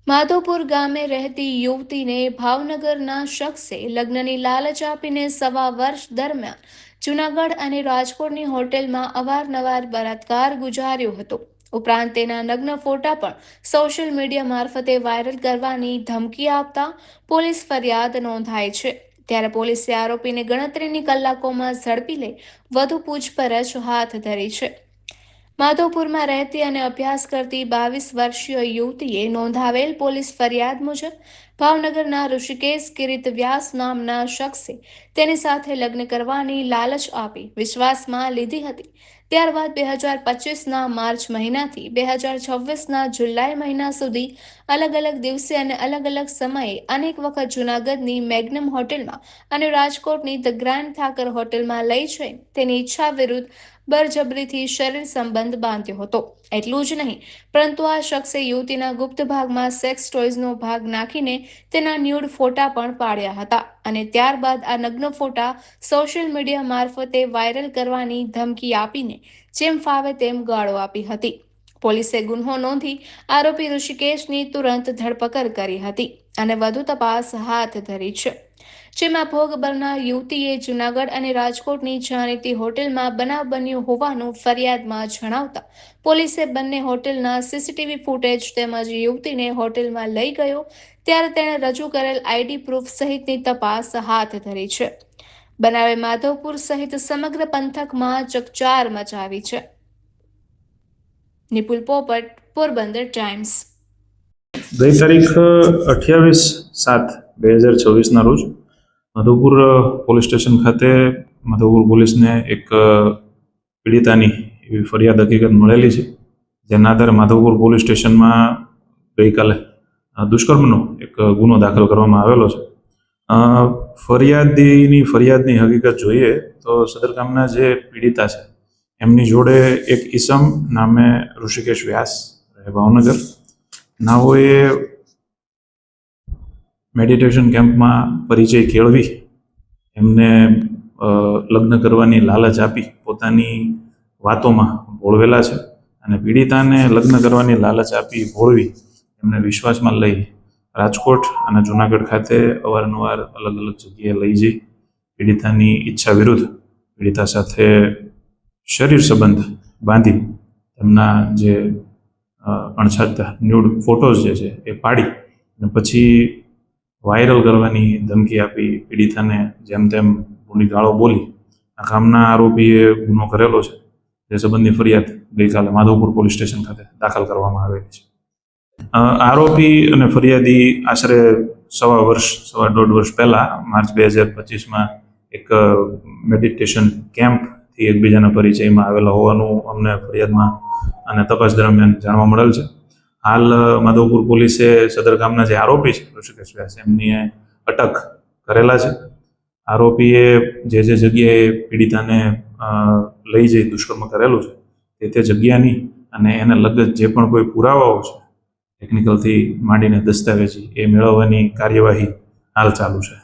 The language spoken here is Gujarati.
માધોપુર ગામે રહેતી યુવતીને ભાવનગરના શખ્સે લગ્નની લાલચ આપીને સવા વર્ષ દરમિયાન જૂનાગઢ અને રાજકોટની હોટેલમાં અવારનવાર બળાત્કાર ગુજાર્યો હતો. ઉપરાંત તેના નગ્ન ફોટા પણ સોશિયલ મીડિયા મારફતે વાયરલ કરવાની ધમકી આપતા પોલીસ ફરિયાદ નોંધાઈ છે. ત્યારે પોલીસે આરોપીને ગણતરીની કલાકોમાં ઝડપી લઈ વધુ પૂછપરછ હાથ ધરી છે. માધોપુરમાં રહેતી અને અભ્યાસ કરતી 22 વર્ષીય યુવતીએ નોંધાવેલ પોલીસ ફરિયાદ મુજબ ભાવનગરના ઋષિકેશ કિરીટ વ્યાસ નામના શખ્સે તેની સાથે લગ્ન કરવાની લાલચ આપી વિશ્વાસમાં લીધી હતી. ત્યારબાદ 2025ના માર્ચ મહિનાથી 2026ના જુલાઈ મહિના સુધી અલગ અલગ દિવસે અને અલગ અલગ સમયે અનેક વખત જૂનાગઢની મેગ્નમ હોટેલમાં અને રાજકોટની ધ ગ્રાન્ડ ઠાકર હોટેલમાં લઈ જઈ તેની ઈચ્છા વિરુદ્ધ બળજબરીથી શરીર સંબંધ બાંધ્યો હતો. એટલું જ નહીં, પરંતુ આ શખ્સે યુવતીના ગુપ્ત ભાગમાં સેક્સ ટોયઝનો ભાગ નાખીને તેના ન્યૂડ ફોટા પણ પાડ્યા હતા અને ત્યારબાદ આ નગ્ન ફોટા સોશિયલ મીડિયા મારફતે વાયરલ કરવાની ધમકી આપીને જેમ ફાવે તેમ ગાળો આપી હતી. પોલીસે ગુન્હો નોંધી આરોપી ઋષિકેશની તુરંત ધરપકડ કરી હતી અને વધુ તપાસ હાથ ધરી છે. જેમાં ભોગ બનનાર યુવતીએ જૂનાગઢ અને રાજકોટની જાણીતી હોટેલમાં બનાવ બન્યો હોવાનું ફરિયાદમાં જણાવતા પોલીસે બંને હોટેલના સીસીટીવી ફૂટેજ તેમજ યુવતીને હોટેલમાં લઈ ગયો ત્યારે તેણે રજૂ કરેલ આઈડી પ્રૂફ સહિતની તપાસ હાથ ધરી છે. બનાવે માધવપુર સહિત સમગ્ર પંથકમાં ચકચાર મચાવી છે. નિપુલ પોપટ, પોરબંદર ટાઈમ્સ. ગઈ તારીખ 28/7/2024ના રોજ માધવપુર પોલીસ સ્ટેશન ખાતે માધવપુર પોલીસને એક પીડિતાની એવી ફરિયાદ હકીકત મળેલી છે. જેના આધારે માધવપુર પોલીસ સ્ટેશનમાં ગઈકાલે દુષ્કર્મનો એક ગુનો દાખલ કરવામાં આવેલો છે. ફરિયાદની હકીકત જોઈએ તો સદર ગામના જે પીડિતા છે એમની જોડે એક ઈસમ નામે ઋષિકેશ વ્યાસ રહે ભાવનગર નાઓએ મેડિટેશન કેમ્પમાં પરિચય કેળવી એમને લગ્ન કરવાની લાલચ આપી પોતાની વાતોમાં ભોળવેલા છે અને પીડિતાને લગ્ન કરવાની લાલચ આપી ભોળવી એમને વિશ્વાસમાં લઈ રાજકોટ અને જૂનાગઢ ખાતે અવારનવાર અલગ અલગ જગ્યાએ લઈ જઈ પીડિતાની ઈચ્છા વિરુદ્ધ પીડિતા સાથે શરીર સંબંધ બાંધી તેમના જે અણછાતા ન્યૂડ ફોટોઝ જે છે એ પાડી અને પછી વાયરલ કરવાની ધમકી આપી પીડિતાને જેમ તેમ ભૂંડી ગાળો બોલી આ કામના આરોપીએ ગુનો કરેલો છે. જે સંબંધની ફરિયાદ ગઈકાલે માધવપુર પોલીસ સ્ટેશન ખાતે દાખલ કરવામાં આવેલી છે. આરોપી અને ફરિયાદી આશરે સવા દોઢ વર્ષ પહેલા માર્ચ 2025માં એક મેડિટેશન કેમ્પથી એકબીજાના પરિચયમાં આવેલા હોવાનું અમને ફરિયાદમાં અને તપાસ દરમિયાન જાણવા મળેલ છે. હાલ માધવપુર પોલીસે સદર ગામના જે આરોપી છે ઋષિકેશ વ્યાસ એમની અટક કરેલા છે. આરોપીએ જે જગ્યાએ પીડિતાને લઈ જઈ દુષ્કર્મ કરેલું છે તે જગ્યાની અને એને લગત જે પણ કોઈ પુરાવાઓ છે ટેકનિકલથી માંડીને દસ્તાવેજી એ મેળવવાની કાર્યવાહી હાલ ચાલુ છે.